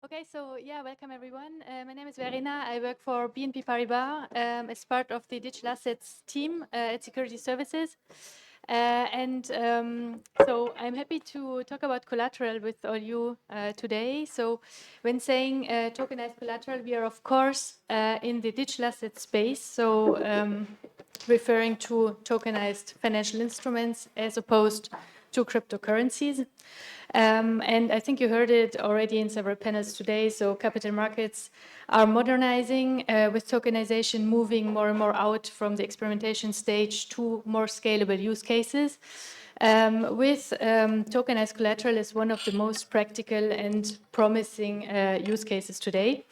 Okay, so yeah, welcome everyone. My name is Verena. I work for BNP Paribas as part of the digital assets team at Security Services. So I'm happy to talk about collateral with all you today. So when saying tokenized collateral, we are of course in the digital asset space. So referring to tokenized financial instruments as opposed to cryptocurrencies. And I think you heard it already in several panels today. So capital markets are modernizing with tokenization, moving more and more out from the experimentation stage to more scalable use cases. Tokenized collateral is one of the most practical and promising use cases today.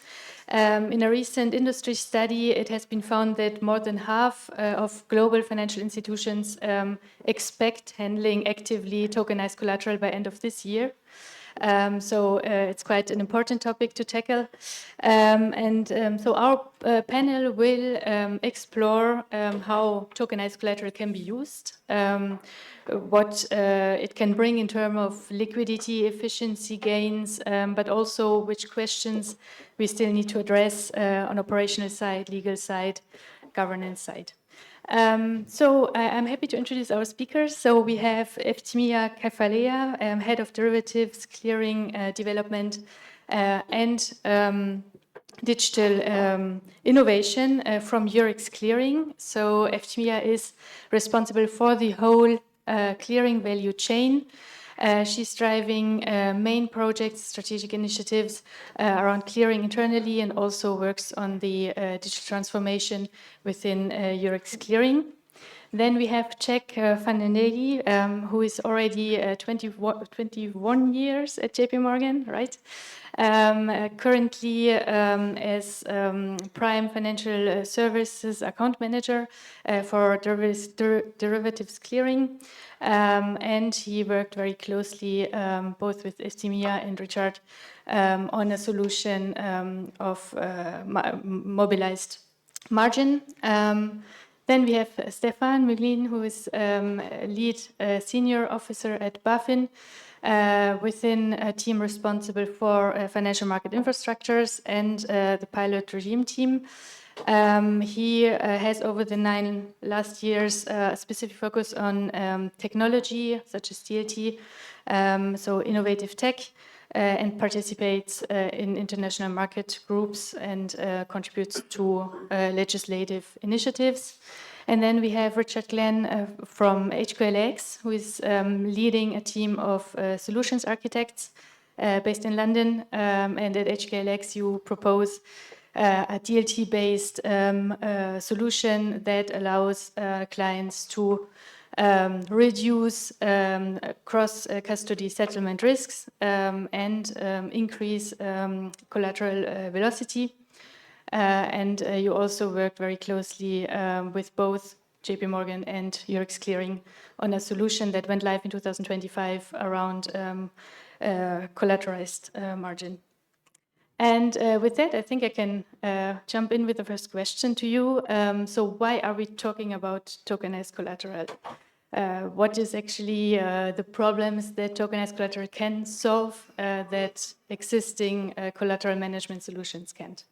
In a recent industry study, it has been found that more than half of global financial institutions expect handling actively tokenized collateral by end of this year. So it's quite an important topic to tackle. So our panel will explore how tokenized collateral can be used, what it can bring in terms of liquidity, efficiency gains, but also which questions we still need to address on operational side, legal side, governance side. I'm happy to introduce our speakers. So we have Efthimia Kefaela, Head of Derivatives, Clearing Development and Digital Innovation from Eurex Clearing. So Efthimia is responsible for the whole clearing value chain. She's driving main projects, strategic initiatives around clearing internally and also works on the digital transformation within Eurex Clearing. Then we have Jack van den Daele, who is already 21 years at JP Morgan, right? Currently as Prime Financial Services Account Manager for derivatives clearing. And he worked very closely both with Efthimia and Richard on a solution of mobilized margin. Then we have Stephan Mögelin, who is lead senior officer at BaFin within a team responsible for financial market infrastructures and the pilot regime team. He has over the last 9 years a specific focus on technology such as DLT, so innovative tech, and participates in international market groups and contributes to legislative initiatives. And then we have Richard Glen from HQLA-X, who is leading a team of solutions architects based in London. And at HQLA-X, you propose a DLT-based solution that allows clients to reduce cross-custody settlement risks and increase collateral velocity. You also worked very closely with both JP Morgan and Eurex Clearing on a solution that went live in 2025 around collateralized margin. And with that, I think I can jump in with the first question to you. So why are we talking about tokenized collateral? What is actually the problems that tokenized collateral can solve that existing collateral management solutions can't?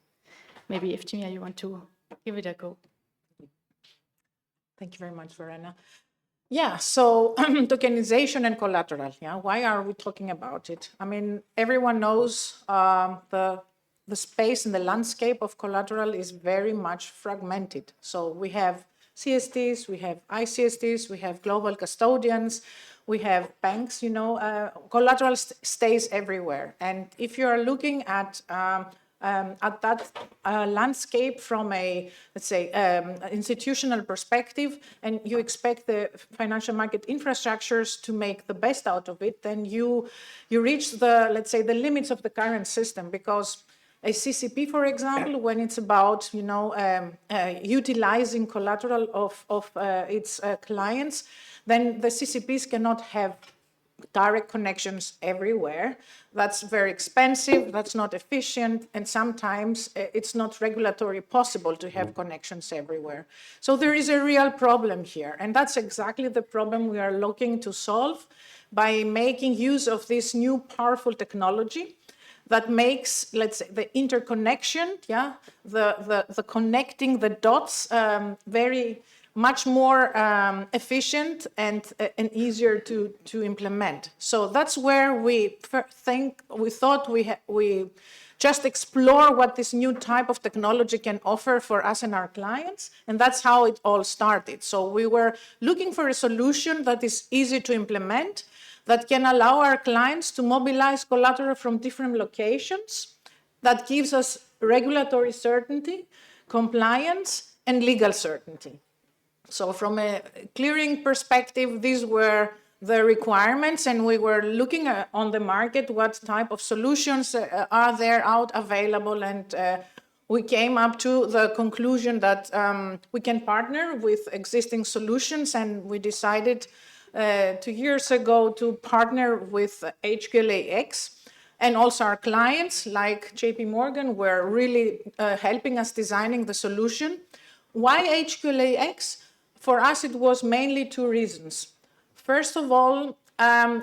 Maybe Efthimia, you want to give it a go. Thank you very much, Verena. Yeah, so tokenization and collateral. Yeah, why are we talking about it? I mean, everyone knows the space and the landscape of collateral is very much fragmented. So we have CSDs, we have ICSDs, we have global custodians, we have banks. Collateral stays everywhere. And if you are looking at that landscape from a, let's say, institutional perspective, and you expect the financial market infrastructures to make the best out of it, then you reach the, let's say, the limits of the current system, because a CCP, for example, when it's about utilizing collateral of its clients, then the CCPs cannot have direct connections everywhere. That's very expensive, that's not efficient, and sometimes it's not regulatory possible to have connections everywhere. So there is a real problem here, and that's exactly the problem we are looking to solve by making use of this new powerful technology that makes, let's say, the interconnection, the connecting the dots very much more efficient and easier to implement. So that's where we thought we just explore what this new type of technology can offer for us and our clients, and that's how it all started. So we were looking for a solution that is easy to implement, that can allow our clients to mobilize collateral from different locations, that gives us regulatory certainty, compliance, and legal certainty. So from a clearing perspective, these were the requirements, and we were looking on the market what type of solutions are there out available, and we came up to the conclusion that we can partner with existing solutions, and we decided 2 years ago to partner with HQLA-X, and also our clients like JP Morgan were really helping us designing the solution. Why HQLA-X? For us, it was mainly 2 reasons. First of all,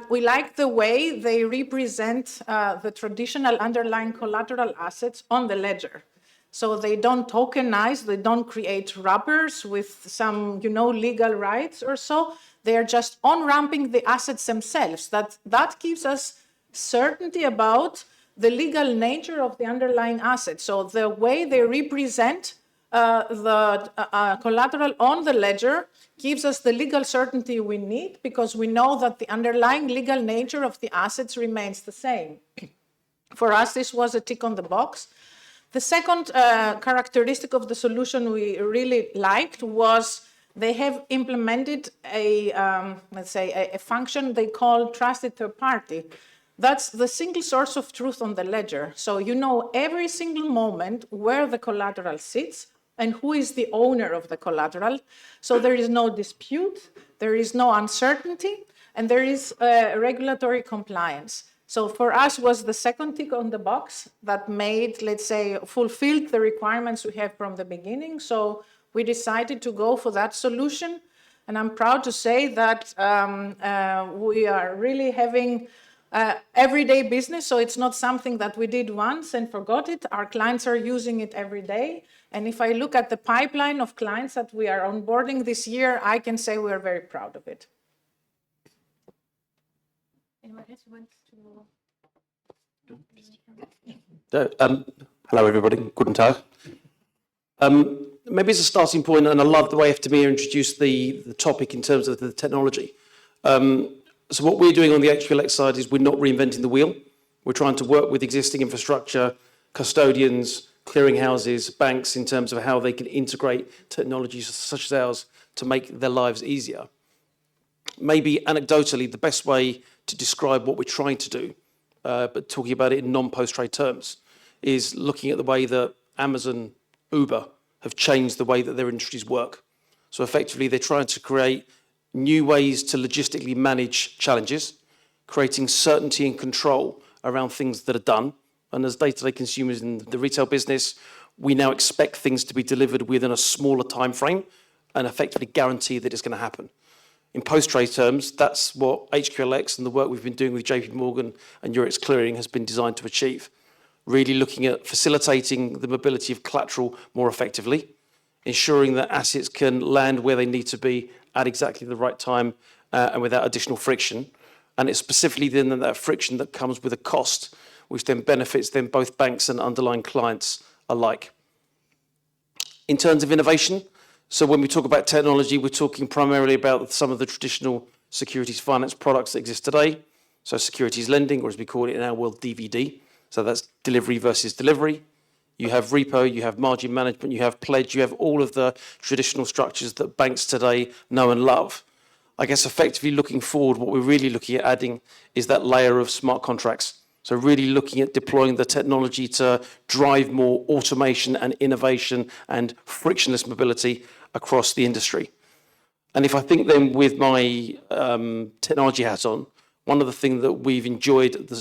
we like the way they represent the traditional underlying collateral assets on the ledger. So they don't tokenize, they don't create wrappers with some, legal rights or so. They are just on-ramping the assets themselves. That gives us certainty about the legal nature of the underlying asset. So the way they represent the collateral on the ledger gives us the legal certainty we need, because we know that the underlying legal nature of the assets remains the same. For us, this was a tick on the box. The second characteristic of the solution we really liked was they have implemented let's say, a function they call trusted third party. That's the single source of truth on the ledger. So you know every single moment where the collateral sits and who is the owner of the collateral. So there is no dispute, there is no uncertainty, and there is regulatory compliance. So for us was the second tick on the box that made, let's say, fulfilled the requirements we have from the beginning. So we decided to go for that solution. And I'm proud to say that we are really having everyday business. So it's not something that we did once and forgot it. Our clients are using it every day. And if I look at the pipeline of clients that we are onboarding this year, I can say we are very proud of it. Anyone else wants to? Hello, everybody. Guten Tag. Maybe as a starting point, and I love the way Efthimia introduced the topic in terms of the technology. So what we're doing on the HQLA-X side is we're not reinventing the wheel. We're trying to work with existing infrastructure, custodians, clearinghouses, banks, in terms of how they can integrate technologies such as ours to make their lives easier. Maybe anecdotally, the best way to describe what we're trying to do, but talking about it in non-post-trade terms, is looking at the way that Amazon, Uber have changed the way that their industries work. So effectively, they're trying to create new ways to logistically manage challenges, creating certainty and control around things that are done. And as day-to-day consumers in the retail business, we now expect things to be delivered within a smaller time frame and effectively guarantee that it's going to happen. In post-trade terms, that's what HQLA-X and the work we've been doing with JP Morgan and Eurex Clearing has been designed to achieve. Really looking at facilitating the mobility of collateral more effectively, ensuring that assets can land where they need to be at exactly the right time and without additional friction. And it's specifically then that friction that comes with a cost, which then benefits then both banks and underlying clients alike. In terms of innovation, so when we talk about technology, we're talking primarily about some of the traditional securities finance products that exist today. So securities lending, or as we call it in our world, DVD. So that's delivery versus delivery. You have repo, you have margin management, you have pledge, you have all of the traditional structures that banks today know and love. I guess effectively looking forward, what we're really looking at adding is that layer of smart contracts. So really looking at deploying the technology to drive more automation and innovation and frictionless mobility across the industry. And if I think then with my technology hat on, one of the things that we've enjoyed the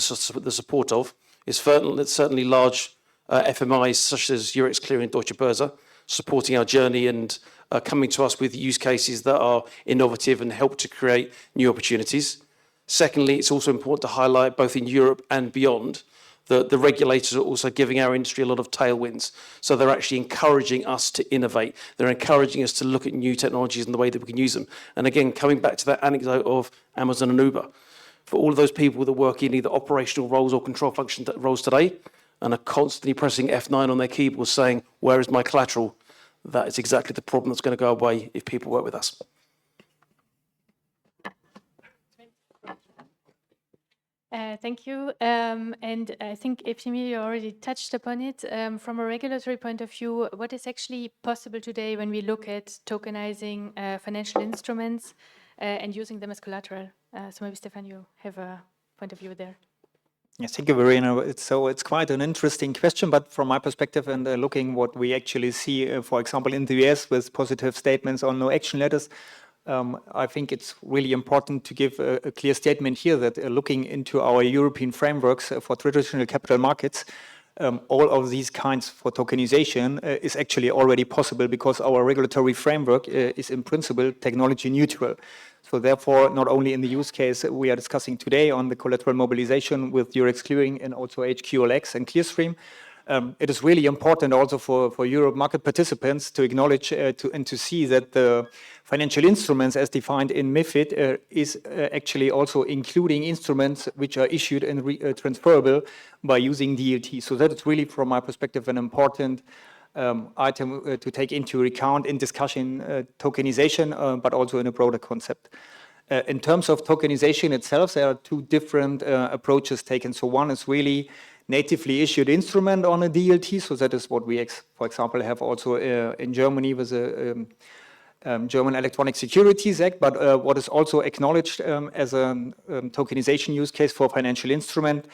support of is certainly large FMIs such as Eurex Clearing and Deutsche Börse supporting our journey and coming to us with use cases that are innovative and help to create new opportunities. Secondly, it's also important to highlight both in Europe and beyond the regulators are also giving our industry a lot of tailwinds. So they're actually encouraging us to innovate. They're encouraging us to look at new technologies and the way that we can use them. And again, coming back to that anecdote of Amazon and Uber, for all of those people that work in either operational roles or control function roles today and are constantly pressing F9 on their keyboards saying, where is my collateral? That is exactly the problem that's going to go away if people work with us. Thank you. And I think, Efthimia, you already touched upon it. From a regulatory point of view, what is actually possible today when we look at tokenizing financial instruments and using them as collateral? So maybe, Stephan, you have a point of view there. Yes, thank you, Verena. It's quite an interesting question, but from my perspective and looking what we actually see, for example, in the US with positive statements on no action letters, I think it's really important to give a clear statement here that looking into our European frameworks for traditional capital markets, all of these kinds for tokenization is actually already possible because our regulatory framework is in principle technology neutral. So therefore, not only in the use case we are discussing today on the collateral mobilization with Eurex clearing and also HQLA-X and Clearstream, it is really important also for Europe market participants to acknowledge and to see that the financial instruments as defined in MiFID is actually also including instruments which are issued and transferable by using DLT. So that is really, from my perspective, an important item to take into account in discussion tokenization, but also in a broader concept. In terms of tokenization itself, there are two different approaches taken. So one is really natively issued instrument on a DLT. So that is what we, for example, have also in Germany with the German Electronic Securities Act, but what is also acknowledged as a tokenization use case for financial instrument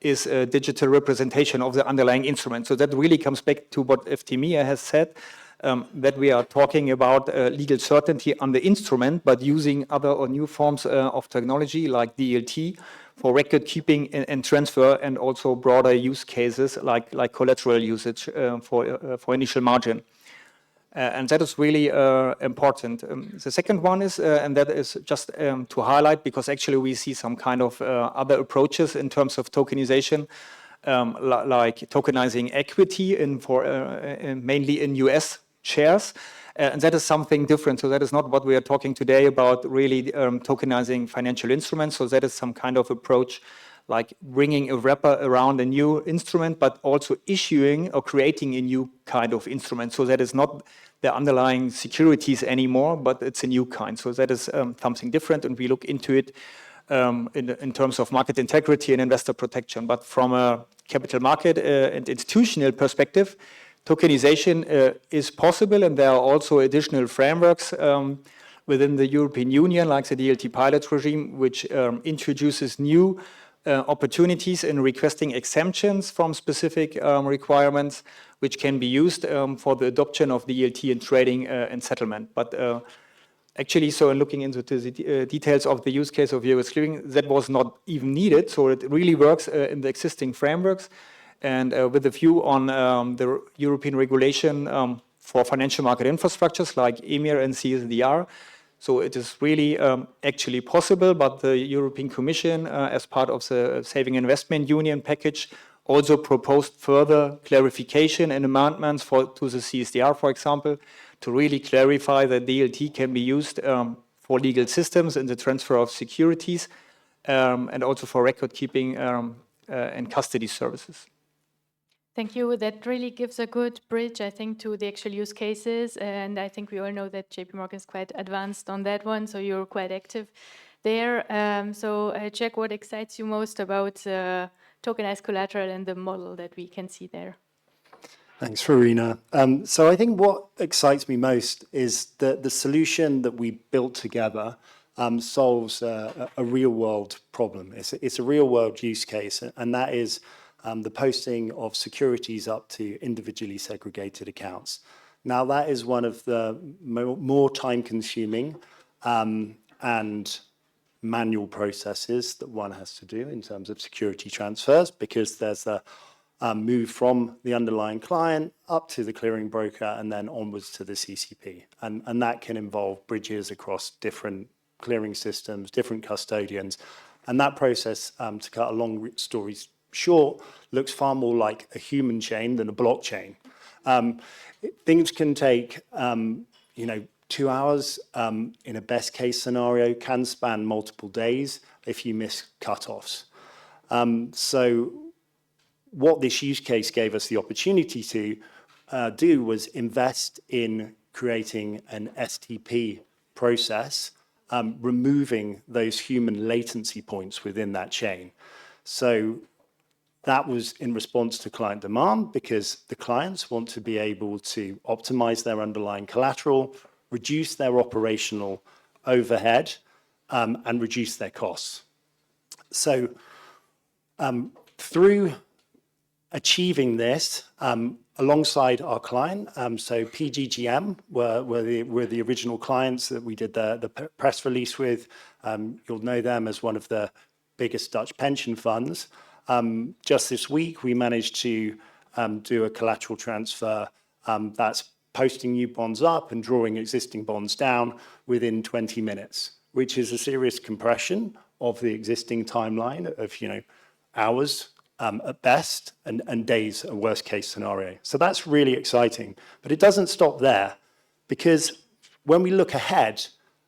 is a digital representation of the underlying instrument. So that really comes back to what Efthimia has said, that we are talking about legal certainty on the instrument, but using other or new forms of technology like DLT for record keeping and transfer, and also broader use cases like collateral usage for initial margin. And that is really important. The second one is, and that is just to highlight, because actually we see some kind of other approaches in terms of tokenization, like tokenizing equity mainly in US shares. And that is something different. So that is not what we are talking today about, really tokenizing financial instruments. So that is some kind of approach like bringing a wrapper around a new instrument, but also issuing or creating a new kind of instrument. So that is not the underlying securities anymore, but it's a new kind. So that is something different, and we look into it in terms of market integrity and investor protection. But from a capital market and institutional perspective, tokenization is possible, and there are also additional frameworks within the European Union, like the DLT pilot regime, which introduces new opportunities in requesting exemptions from specific requirements, which can be used for the adoption of DLT in trading and settlement. But actually, so looking into the details of the use case of Eurex clearing, that was not even needed. So it really works in the existing frameworks. And with a view on the European regulation for financial market infrastructures like EMIR and CSDR, so it is really actually possible, but the European Commission, as part of the Saving Investment Union package, also proposed further clarification and amendments to the CSDR, for example, to really clarify that DLT can be used for legal systems in the transfer of securities and also for record keeping and custody services. Thank you. That really gives a good bridge, I think, to the actual use cases. And I think we all know that JP Morgan is quite advanced on that one, so you're quite active there. Jack, what excites you most about tokenized collateral and the model that we can see there? Thanks, Verena. So I think what excites me most is that the solution that we built together solves a real-world problem. It's a real-world use case, and that is the posting of securities up to individually segregated accounts. Now, that is one of the more time-consuming and manual processes that one has to do in terms of security transfers, because there's a move from the underlying client up to the clearing broker and then onwards to the CCP. And that can involve bridges across different clearing systems, different custodians. And that process, to cut a long story short looks far more like a human chain than a blockchain. Things can take, 2 hours in a best case scenario, can span multiple days if you miss cutoffs. So what this use case gave us the opportunity to do was invest in creating an STP process, removing those human latency points within that chain. So that was in response to client demand, because the clients want to be able to optimize their underlying collateral, reduce their operational overhead, and reduce their costs. So through achieving this, alongside our client, so PGGM were the original clients that we did the press release with. You'll know them as one of the biggest Dutch pension funds. Just this week, we managed to do a collateral transfer that's posting new bonds up and drawing existing bonds down within 20 minutes, which is a serious compression of the existing timeline of hours at best and days at worst case scenario. So that's really exciting. But it doesn't stop there, because when we look ahead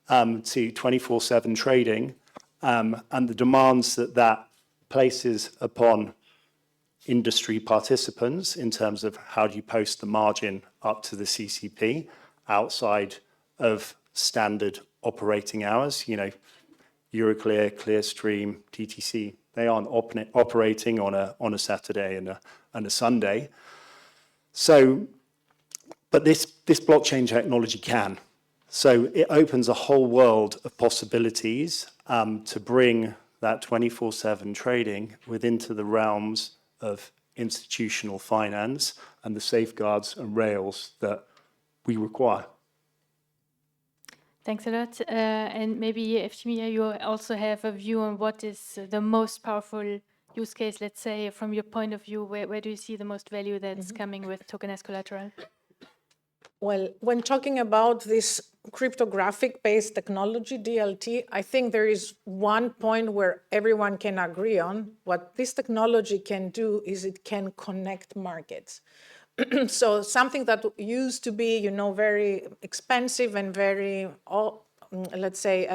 to 24/7 trading and the demands that places upon industry participants in terms of how do you post the margin up to the CCP outside of standard operating hours, Euroclear, Clearstream, TTC, they aren't operating on a Saturday and a Sunday. So, but this blockchain technology can. So it opens a whole world of possibilities to bring that 24/7 trading within the realms of institutional finance and the safeguards and rails that we require. Thanks a lot. And maybe, Efthimia, you also have a view on what is the most powerful use case, let's say, from your point of view, where do you see the most value that's coming with tokenized collateral? Well, when talking about this cryptographic-based technology, DLT, I think there is one point where everyone can agree on. What this technology can do is it can connect markets. So something that used to be, very expensive and very, let's say,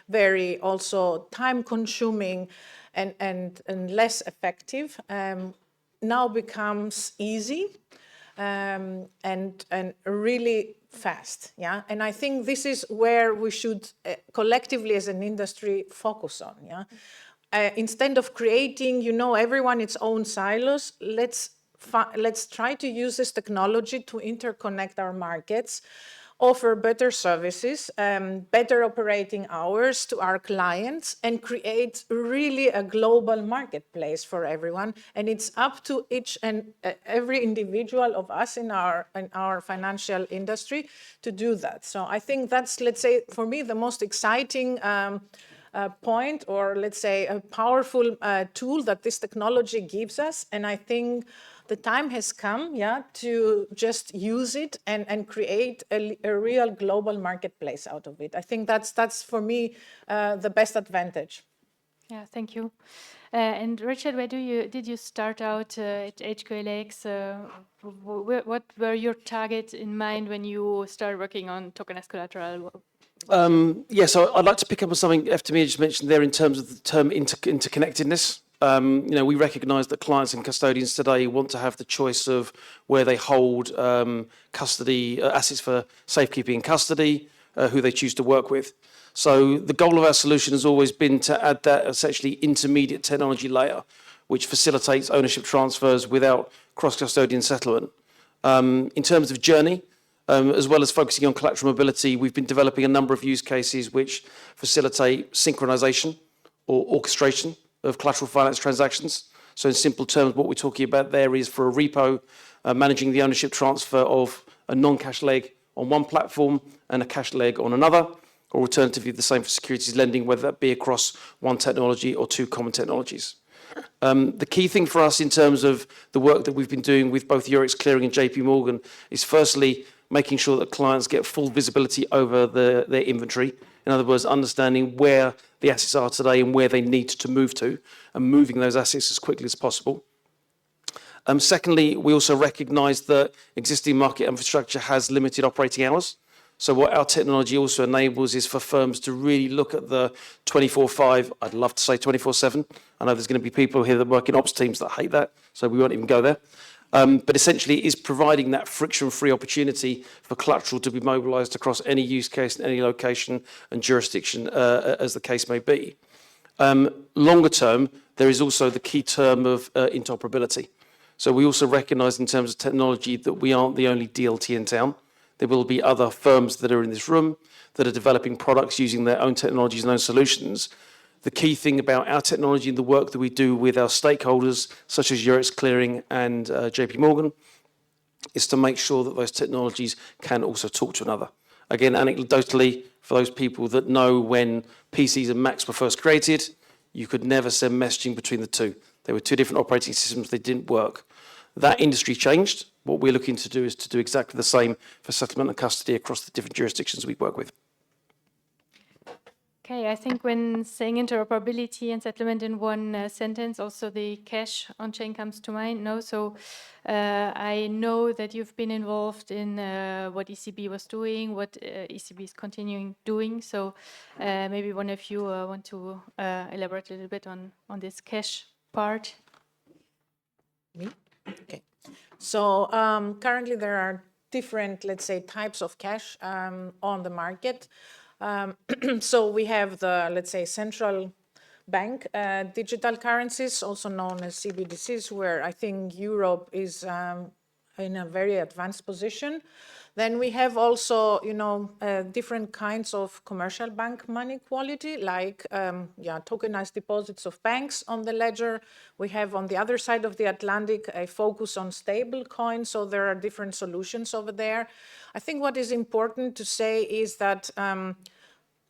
very also time-consuming and less effective, now becomes easy and really fast, yeah? And I think this is where we should collectively as an industry focus on, yeah? Instead of creating, everyone its own silos, let's try to use this technology to interconnect our markets, offer better services, better operating hours to our clients, and create really a global marketplace for everyone. And it's up to each and every individual of us in our financial industry to do that. So I think that's, let's say, for me, the most exciting point, or let's say a powerful tool that this technology gives us. And I think the time has come, yeah, to just use it and create a real global marketplace out of it. I think that's for me the best advantage. Yeah, thank you. And Richard, where did you start out at HQLA-X? What were your targets in mind when you started working on tokenized collateral? So I'd like to pick up on something Efthimia just mentioned there in terms of the term interconnectedness. We recognise that clients and custodians today want to have the choice of where they hold custody assets for safekeeping and custody, who they choose to work with. So the goal of our solution has always been to add that essentially intermediate technology layer, which facilitates ownership transfers without cross-custodian settlement. In terms of journey, as well as focusing on collateral mobility, we've been developing a number of use cases which facilitate synchronization or orchestration of collateral finance transactions. So in simple terms, what we're talking about there is for a repo, managing the ownership transfer of a non-cash leg on one platform and a cash leg on another, or alternatively the same for securities lending, whether that be across one technology or two common technologies. The key thing for us in terms of the work that we've been doing with both Eurex Clearing and JP Morgan is firstly making sure that clients get full visibility over their inventory In other words, understanding where the assets are today and where they need to move to, and moving those assets as quickly as possible. Secondly, we also recognise that existing market infrastructure has limited operating hours. So what our technology also enables is for firms to really look at the 24/5, I'd love to say 24/7. I know there's going to be people here that work in ops teams that hate that, so we won't even go there. But essentially it is providing that friction-free opportunity for collateral to be mobilised across any use case, any location and jurisdiction, as the case may be. Longer term, there is also the key term of interoperability. So we also recognise in terms of technology that we aren't the only DLT in town. There will be other firms that are in this room that are developing products using their own technologies and own solutions. The key thing about our technology and the work that we do with our stakeholders, such as Eurex Clearing and JP Morgan, is to make sure that those technologies can also talk to another. Again, anecdotally, for those people that know when PCs and Macs were first created, you could never send messaging between the two. They were two different operating systems, they didn't work. That industry changed. What we're looking to do is to do exactly the same for settlement and custody across the different jurisdictions we work with. Okay, I think when saying interoperability and settlement in one sentence, also the cash on-chain comes to mind. No, so I know that you've been involved in what ECB was doing, what ECB is continuing doing. So maybe one of you want to elaborate a little bit on this cash part. Me? Okay. So currently there are different, let's say, types of cash on the market. So we have the, let's say, central bank digital currencies, also known as CBDCs, where I think Europe is in a very advanced position. Then we have also, different kinds of commercial bank money quality, like tokenized deposits of banks on the ledger. We have on the other side of the Atlantic a focus on stable coins, so there are different solutions over there. I think what is important to say is that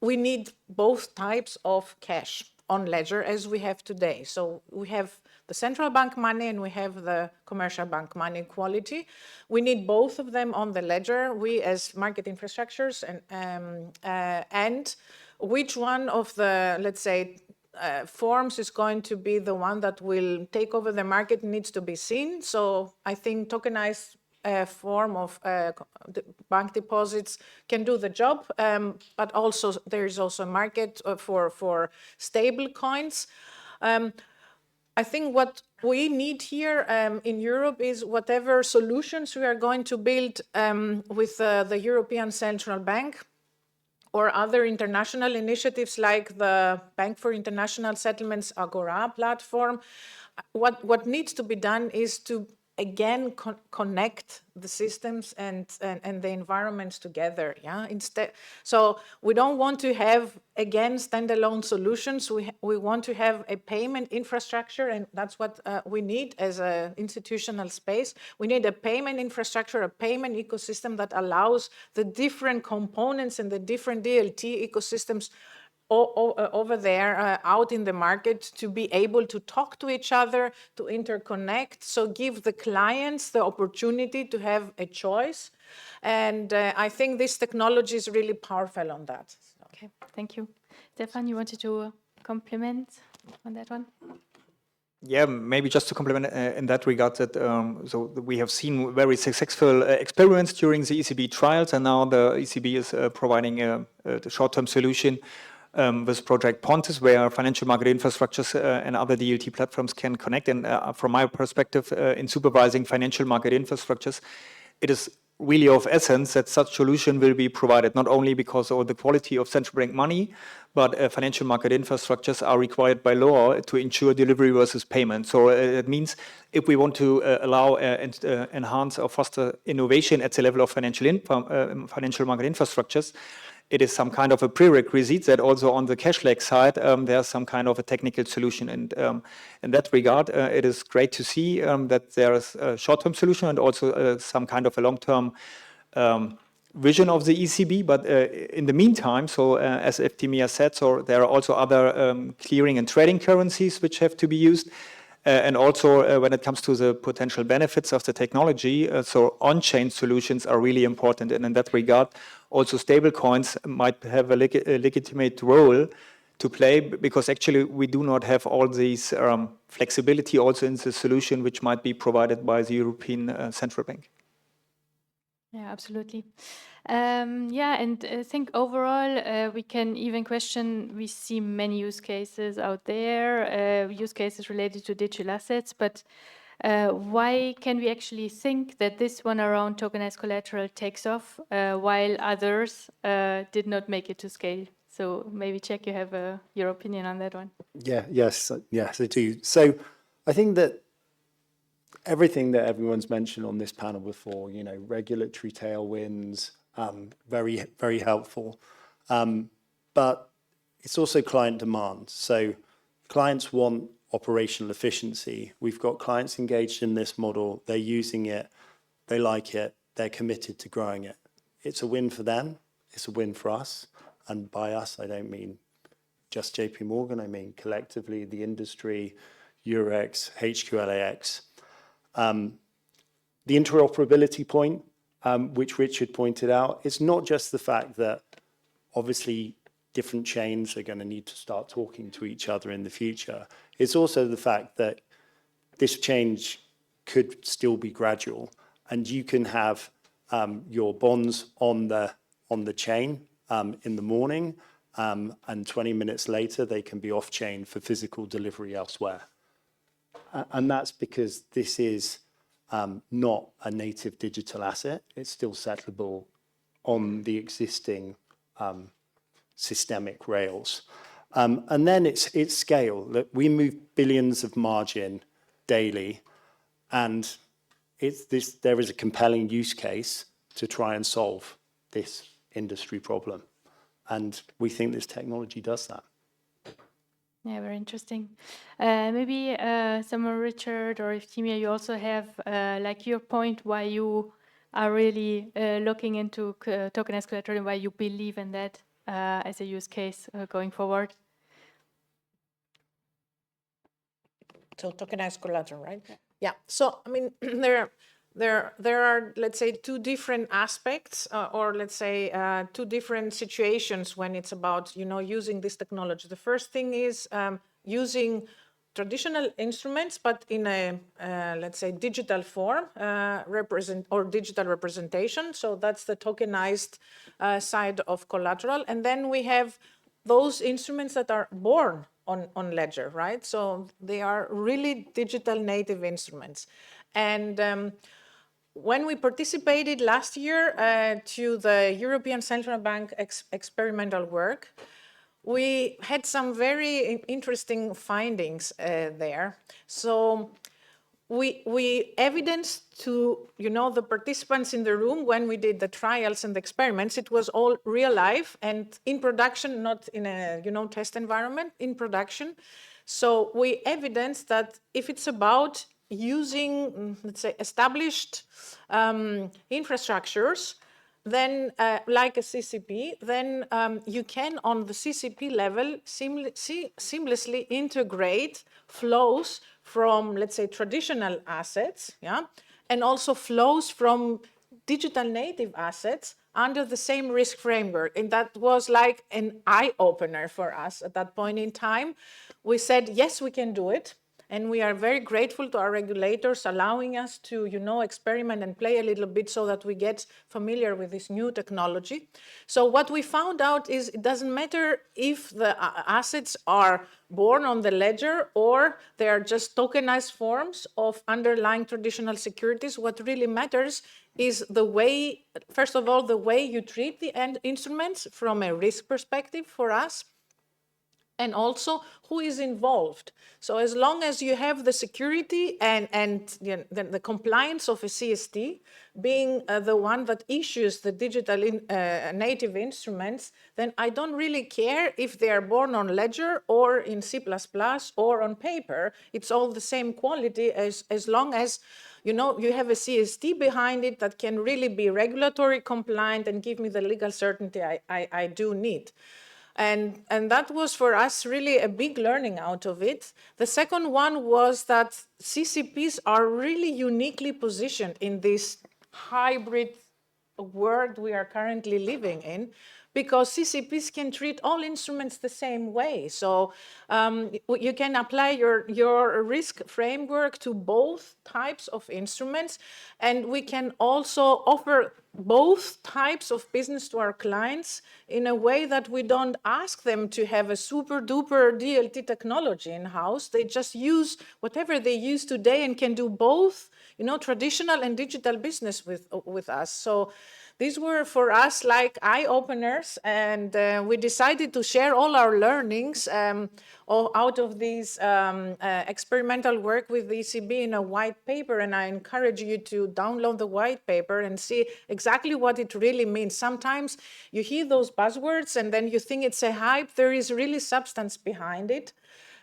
we need both types of cash on ledger as we have today. So we have the central bank money and we have the commercial bank money quality. We need both of them on the ledger, we as market infrastructures, and which one of the, let's say, forms is going to be the one that will take over the market needs to be seen. So I think tokenized form of bank deposits can do the job, but also there is also a market for stable coins. I think what we need here in Europe is whatever solutions we are going to build with the European Central Bank or other international initiatives like the Bank for International Settlements Agora platform. What needs to be done is to again connect the systems and the environments together. So we don't want to have again standalone solutions. We want to have a payment infrastructure, and that's what we need as an institutional space. We need a payment infrastructure, a payment ecosystem that allows the different components and the different DLT ecosystems over there out in the market to be able to talk to each other, to interconnect, so give the clients the opportunity to have a choice. And I think this technology is really powerful on that. Okay, thank you. Stephan, you wanted to compliment on that one? Yeah, maybe just to complement in that regard that so we have seen very successful experiments during the ECB trials, and now the ECB is providing a short-term solution with Project Pontus, where financial market infrastructures and other DLT platforms can connect. And from my perspective, in supervising financial market infrastructures, it is really of essence that such solution will be provided, not only because of the quality of central bank money, but financial market infrastructures are required by law to ensure delivery versus payment. So it means if we want to allow and enhance or foster innovation at the level of financial market infrastructures, it is some kind of a prerequisite that also on the cash leg side, there's some kind of a technical solution. And in that regard, it is great to see that there is a short-term solution and also some kind of a long-term vision of the ECB. But in the meantime, so as Efthimia said, so there are also other clearing and trading currencies which have to be used. And also when it comes to the potential benefits of the technology, so on-chain solutions are really important. And in that regard, also stablecoins might have a legitimate role to play, because actually we do not have all these flexibility also in the solution which might be provided by the European Central Bank. Yeah, absolutely. Yeah, and I think overall we can even question, we see many use cases out there, use cases related to digital assets, but why can we actually think that this one around tokenized collateral takes off while others did not make it to scale? So maybe Jack, you have your opinion on that one. Yes, I do. So I think that everything that everyone's mentioned on this panel before, you know, regulatory tailwinds, very, very helpful. But it's also client demand. So clients want operational efficiency. We've got clients engaged in this model. They're using it. They like it. They're committed to growing it. It's a win for them. It's a win for us. And by us, I don't mean just JP Morgan. I mean collectively the industry, Eurex, HQLA-X. The interoperability point, which Richard pointed out, it's not just the fact that obviously different chains are going to need to start talking to each other in the future. It's also the fact that this change could still be gradual, and you can have your bonds on the chain in the morning, and 20 minutes later they can be off chain for physical delivery elsewhere. And that's because this is not a native digital asset. It's still settleable on the existing systemic rails. And then it's scale. Look, we move billions of margin daily, and there is a compelling use case to try and solve this industry problem. And we think this technology does that. Yeah, very interesting. Maybe someone, Richard or Efthimia, you also have like your point why you are really looking into tokenized collateral and why you believe in that as a use case going forward. So tokenized collateral, right? Yeah. So I mean, there are, let's say, two different aspects, or let's say two different situations when it's about, you know, using this technology. The first thing is using traditional instruments, but in a let's say digital form, digital representation. So that's the tokenized side of collateral, and then we have those instruments that are born on ledger, right? So they are really digital native instruments. And when we participated last year to the European Central Bank experimental work, we had some very interesting findings there. So we evidenced to, you know, the participants in the room when we did the trials and the experiments, it was all real life and in production, not in a, you know, test environment, in production. So we evidenced that if it's about using, let's say, established infrastructures, then like a CCP, then you can on the CCP level seamlessly integrate flows from, let's say, traditional assets, yeah, and also flows from digital native assets under the same risk framework. And that was like an eye-opener for us at that point in time. We said, yes, we can do it. And we are very grateful to our regulators allowing us to, you know, experiment and play a little bit so that we get familiar with this new technology. So what we found out is it doesn't matter if the assets are born on the ledger or they are just tokenized forms of underlying traditional securities. What really matters is the way, first of all, the way you treat the instruments from a risk perspective for us, and also who is involved. So as long as you have the security and the compliance of a CST being the one that issues the digital native instruments, then I don't really care if they are born on ledger or in C++ or on paper. It's all the same quality as long as, you know, you have a CST behind it that can really be regulatory compliant and give me the legal certainty I do need. And that was for us really a big learning out of it. The second one was that CCPs are really uniquely positioned in this hybrid world we are currently living in, because CCPs can treat all instruments the same way. So you can apply your risk framework to both types of instruments, and we can also offer both types of business to our clients in a way that we don't ask them to have a super duper DLT technology in-house. They just use whatever they use today and can do both, traditional and digital business with us. So these were for us like eye-openers, and we decided to share all our learnings out of this experimental work with the ECB in a white paper, and I encourage you to download the white paper and see exactly what it really means. Sometimes you hear those buzzwords and then you think it's a hype. There is really substance behind it.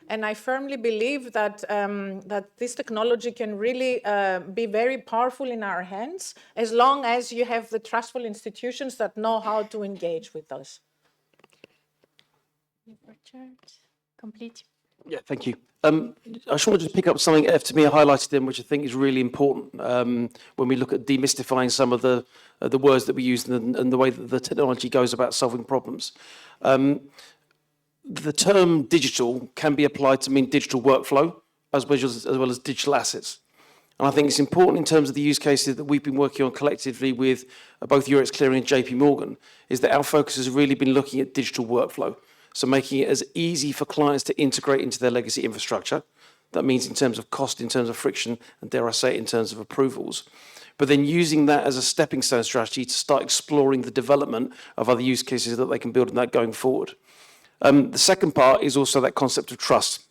And I firmly believe that, that this technology can really be very powerful in our hands, as long as you have the trustful institutions that know how to engage with us. Richard, complete. Yeah, thank you. I just wanted to pick up something Efthimia highlighted in, which I think is really important when we look at demystifying some of the words that we use and the way that the technology goes about solving problems. The term digital can be applied to mean digital workflow as well as digital assets. And I think it's important in terms of the use cases that we've been working on collectively with both Eurex Clearing and JP Morgan, is that our focus has really been looking at digital workflow. So making it as easy for clients to integrate into their legacy infrastructure. That means in terms of cost, in terms of friction, and dare I say, in terms of approvals. But then using that as a stepping stone strategy to start exploring the development of other use cases that they can build on that going forward. The second part is also that concept of trust.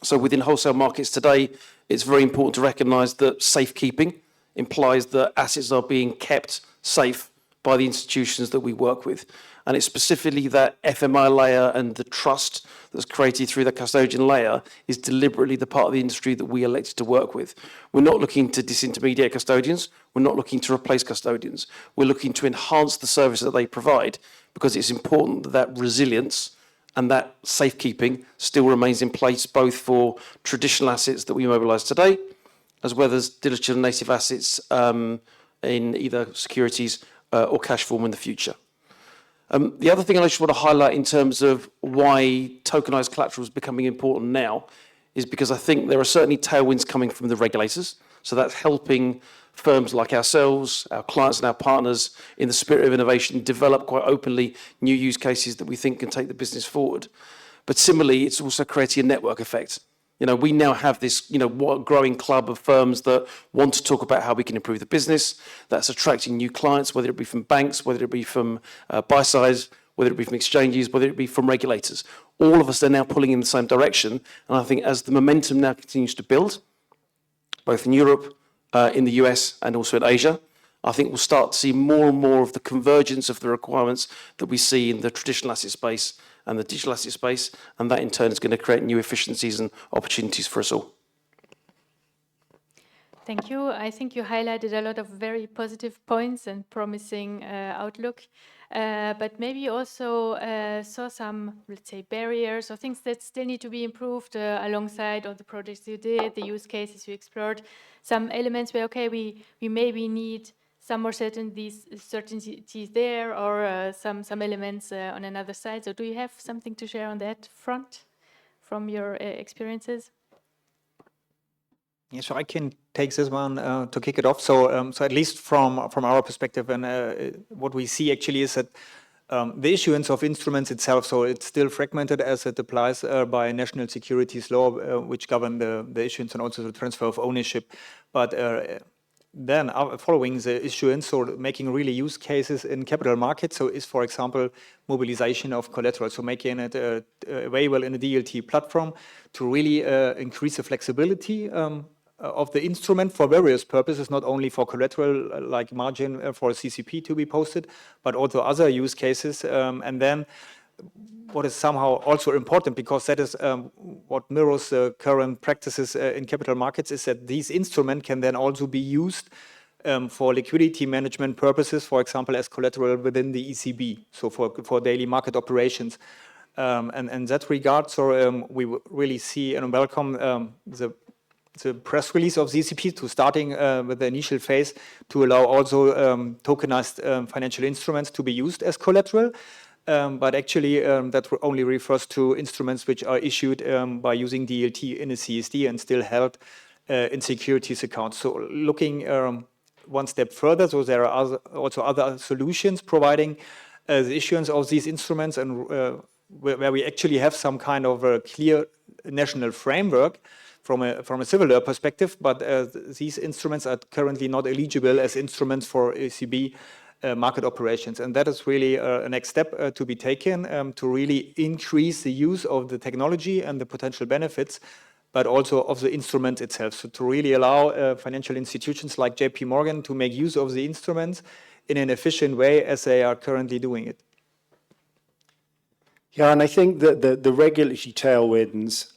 So within wholesale markets today, it's very important to recognise that safekeeping implies that assets are being kept safe by the institutions that we work with. And it's specifically that FMI layer and the trust that's created through the custodian layer is deliberately the part of the industry that we elected to work with. We're not looking to disintermediate custodians. We're not looking to replace custodians. We're looking to enhance the service that they provide, because it's important that that resilience and that safekeeping still remains in place, both for traditional assets that we mobilise today, as well as digital native assets in either securities or cash form in the future. The other thing I just want to highlight in terms of why tokenised collateral is becoming important now is because I think there are certainly tailwinds coming from the regulators. So that's helping firms like ourselves, our clients and our partners, in the spirit of innovation, develop quite openly new use cases that we think can take the business forward. But similarly, it's also creating a network effect. We now have this, growing club of firms that want to talk about how we can improve the business. That's attracting new clients, whether it be from banks, whether it be from buy sides, whether it be from exchanges, whether it be from regulators. All of us are now pulling in the same direction. And I think as the momentum now continues to build, both in Europe, in the US, and also in Asia, I think we'll start to see more and more of the convergence of the requirements that we see in the traditional asset space and the digital asset space, and that in turn is going to create new efficiencies and opportunities for us all. Thank you. I think you highlighted a lot of very positive points and promising outlook, but maybe you also saw some, let's say, barriers or things that still need to be improved alongside all the projects you did, the use cases you explored, some elements where, okay, we maybe need some more certainties there, or some elements on another side. So do you have something to share on that front from your experiences? Yeah, so I can take this one to kick it off. So, so at least from our perspective, and what we see actually is that the issuance of instruments itself, so it's still fragmented as it applies by national securities law, which govern the issuance and also the transfer of ownership. But then following the issuance, or making really use cases in capital markets, so is, for example, mobilization of collateral, so making it available in a DLT platform to really increase the flexibility of the instrument for various purposes, not only for collateral like margin for a CCP to be posted, but also other use cases. And then what is somehow also important, because that is what mirrors the current practices in capital markets, is that these instruments can then also be used for liquidity management purposes, for example, as collateral within the ECB, so for daily market operations. And in that regard, so we really see and welcome the press release of the ECB to starting with the initial phase to allow also tokenized financial instruments to be used as collateral. But actually, that only refers to instruments which are issued by using DLT in a CSD and still held in securities accounts. So looking one step further, so there are also other solutions providing the issuance of these instruments, and where we actually have some kind of a clear national framework from a civil law perspective, but these instruments are currently not eligible as instruments for ECB market operations. And that is really a next step to be taken to really increase the use of the technology and the potential benefits, but also of the instrument itself. So to really allow financial institutions like JP Morgan to make use of the instruments in an efficient way as they are currently doing it. Yeah, and I think that the regulatory tailwinds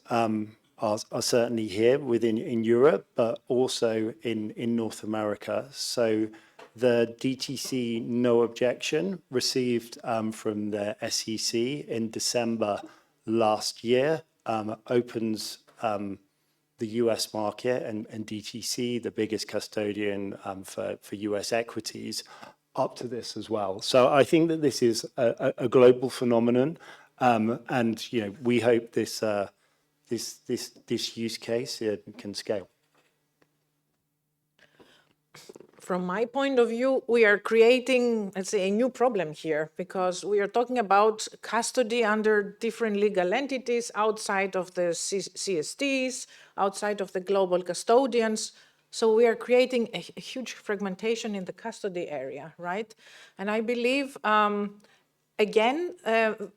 are certainly here in Europe, but also in North America. So the DTC no objection received from the SEC in December last year opens the US market and DTC, the biggest custodian for US equities, up to this as well. So I think that this is a global phenomenon, and we hope this use case can scale. From my point of view, we are creating, let's say, a new problem here, because we are talking about custody under different legal entities outside of the CSDs, outside of the global custodians. So we are creating a huge fragmentation in the custody area, right? And I believe, again,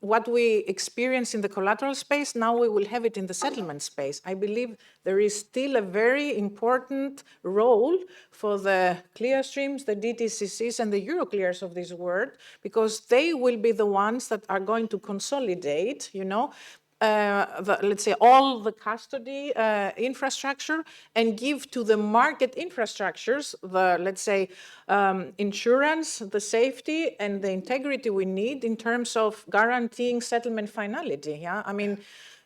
what we experience in the collateral space, now we will have it in the settlement space. I believe there is still a very important role for the Clearstreams, the DTCCs, and the Euroclears of this world, because they will be the ones that are going to consolidate, let's say, all the custody infrastructure and give to the market infrastructures the, let's say, insurance, the safety, and the integrity we need in terms of guaranteeing settlement finality. Yeah, I mean,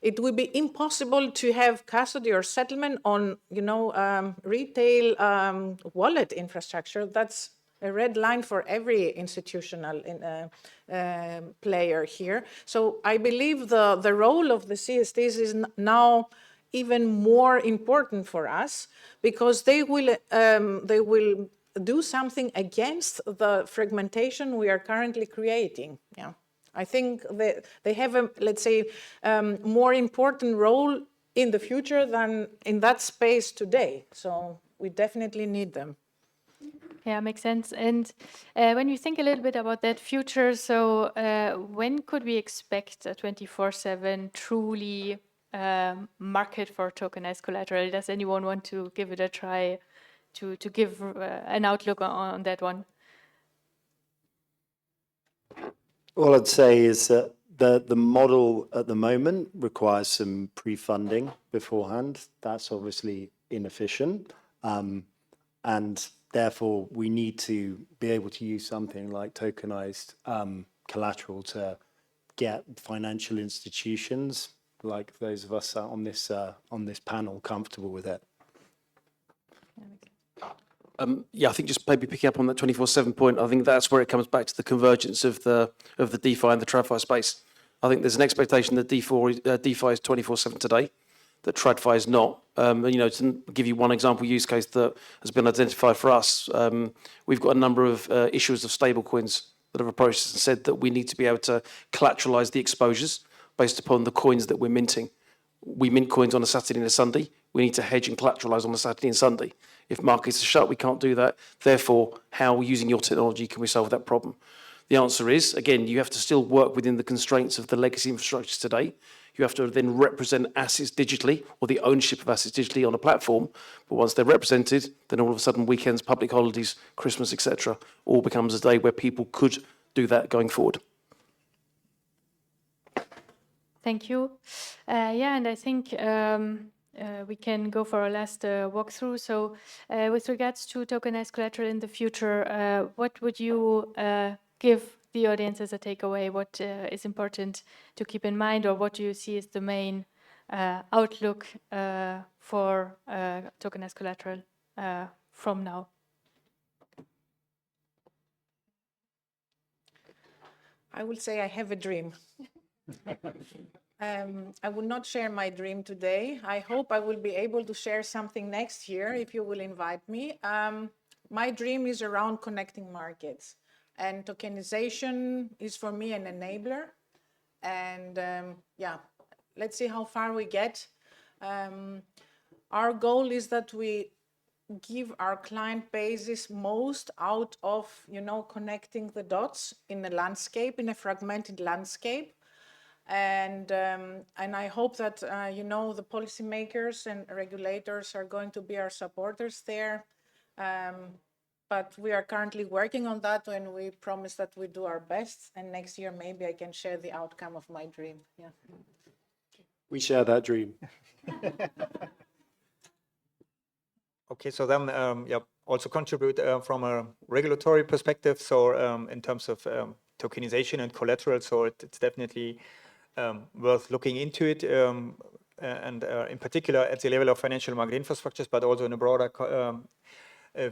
it would be impossible to have custody or settlement on, retail wallet infrastructure. That's a red line for every institutional player here. So I believe the role of the CSDs is now even more important for us, because they will do something against the fragmentation we are currently creating. Yeah, I think they have a, let's say, more important role in the future than in that space today. So we definitely need them. Yeah, makes sense. And when you think a little bit about that future, so when could we expect a 24/7 truly market for tokenized collateral? Does anyone want to give it a try to give an outlook on that one? All I'd say is that the model at the moment requires some pre-funding beforehand. That's obviously inefficient. And therefore, we need to be able to use something like tokenized collateral to get financial institutions, like those of us on this panel, comfortable with it. Yeah, I think just maybe picking up on that 24/7 point, I think that's where it comes back to the convergence of the DeFi and the TradFi space. I think there's an expectation that DeFi is 24/7 today, that TradFi is not. To give you one example use case that has been identified for us, we've got a number of issuers of stablecoins that have approached us and said that we need to be able to collateralize the exposures based upon the coins that we're minting. We mint coins on a Saturday and a Sunday. We need to hedge and collateralize on a Saturday and Sunday. If markets are shut, we can't do that. Therefore, how, using your technology, can we solve that problem? The answer is, again, you have to still work within the constraints of the legacy infrastructures today. You have to then represent assets digitally, or the ownership of assets digitally on a platform. But once they're represented, then all of a sudden weekends, public holidays, Christmas, etc., all becomes a day where people could do that going forward. Thank you. Yeah, and I think we can go for our last walkthrough. So with regards to tokenized collateral in the future, what would you give the audience as a takeaway? What is important to keep in mind, or what do you see as the main outlook for tokenized collateral from now? I will say I have a dream. I will not share my dream today. I hope I will be able to share something next year if you will invite me. My dream is around connecting markets, and tokenization is for me an enabler. And yeah, let's see how far we get. Our goal is that we give our client bases most out of, connecting the dots in a landscape, in a fragmented landscape. And I hope that, the policymakers and regulators are going to be our supporters there. But we are currently working on that, and we promise that we do our best. And next year, maybe I can share the outcome of my dream. Yeah. We share that dream. Okay, so then, also contribute from a regulatory perspective. So in terms of tokenization and collateral, so it's definitely worth looking into it, and in particular at the level of financial market infrastructures, but also in a broader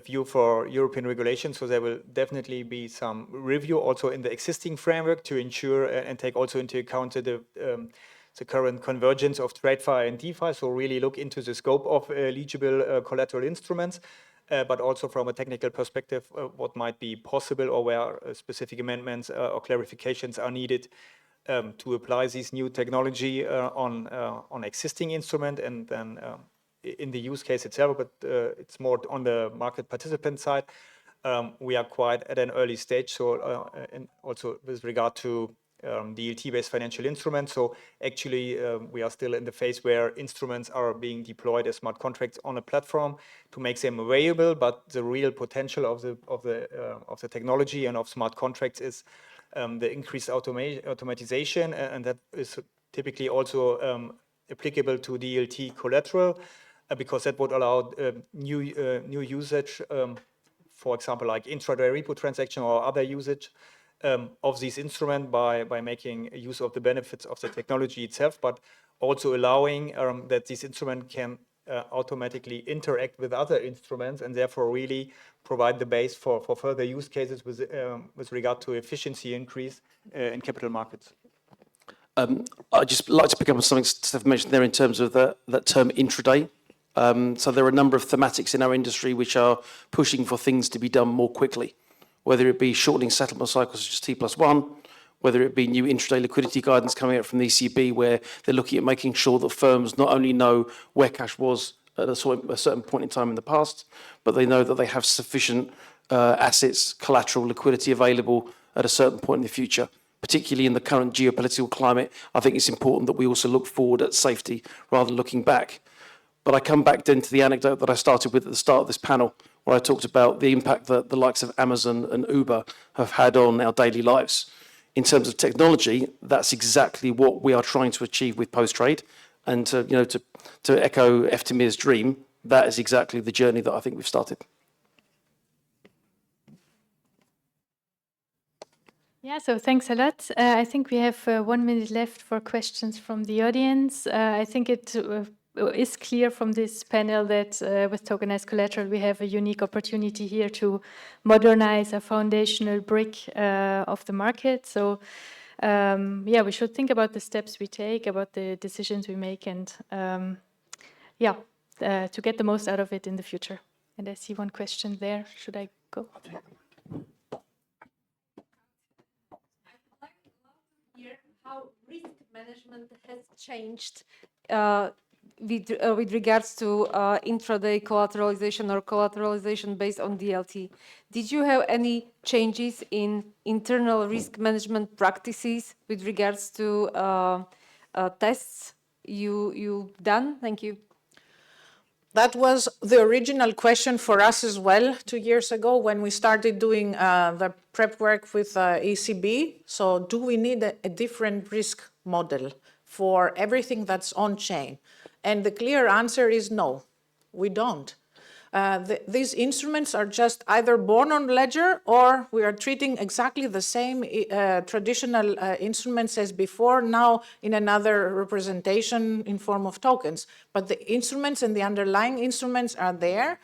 view for European regulation. So there will definitely be some review also in the existing framework to ensure and take also into account the current convergence of TradeFi and DeFi. So really look into the scope of eligible collateral instruments, but also from a technical perspective, what might be possible or where specific amendments or clarifications are needed to apply this new technology on existing instrument, and then in the use case itself, but it's more on the market participant side. We are quite at an early stage, so and also with regard to DLT-based financial instruments. So actually, we are still in the phase where instruments are being deployed as smart contracts on a platform to make them available. But the real potential of the technology and of smart contracts is the increased automatization, and that is typically also applicable to DLT collateral, because that would allow new usage, for example, like intraday repo transaction or other usage of this instrument by making use of the benefits of the technology itself, but also allowing that this instrument can automatically interact with other instruments, and therefore really provide the base for further use cases with regard to efficiency increase in capital markets. I'd just like to pick up on something Stephan mentioned there in terms of that term intraday. So there are a number of thematics in our industry which are pushing for things to be done more quickly, whether it be shortening settlement cycles such as T+1, whether it be new intraday liquidity guidance coming out from the ECB, where they're looking at making sure that firms not only know where cash was at a certain point in time in the past, but they know that they have sufficient assets, collateral, liquidity available at a certain point in the future. Particularly in the current geopolitical climate, I think it's important that we also look forward at safety rather than looking back. But I come back then to the anecdote that I started with at the start of this panel, where I talked about the impact that the likes of Amazon and Uber have had on our daily lives. In terms of technology, that's exactly what we are trying to achieve with post-trade. And to echo Efthimia's dream, that is exactly the journey that I think we've started. Yeah, so thanks a lot. I think we have 1 minute left for questions from the audience. I think it is clear from this panel that with tokenized collateral, we have a unique opportunity here to modernize a foundational brick of the market. So yeah, we should think about the steps we take, about the decisions we make, and to get the most out of it in the future. And I see one question there. Should I go? How risk management has changed with regards to intraday collateralization or collateralization based on DLT. Did you have any changes in internal risk management practices with regards to tests you've done? Thank you. That was the original question for us as well 2 years ago when we started doing the prep work with ECB. So do we need a different risk model for everything that's on chain? And the clear answer is no, we don't. These instruments are just either born on ledger or we are treating exactly the same traditional instruments as before, now in another representation in form of tokens. But the instruments and the underlying instruments are there.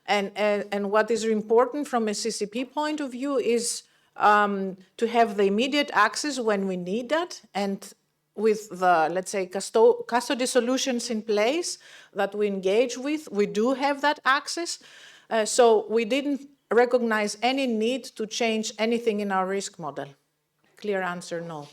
And what is important from a CCP point of view is to have the immediate access when we need that, and with the, let's say, custody solutions in place that we engage with, we do have that access. So we didn't recognize any need to change anything in our risk model. Clear answer, no.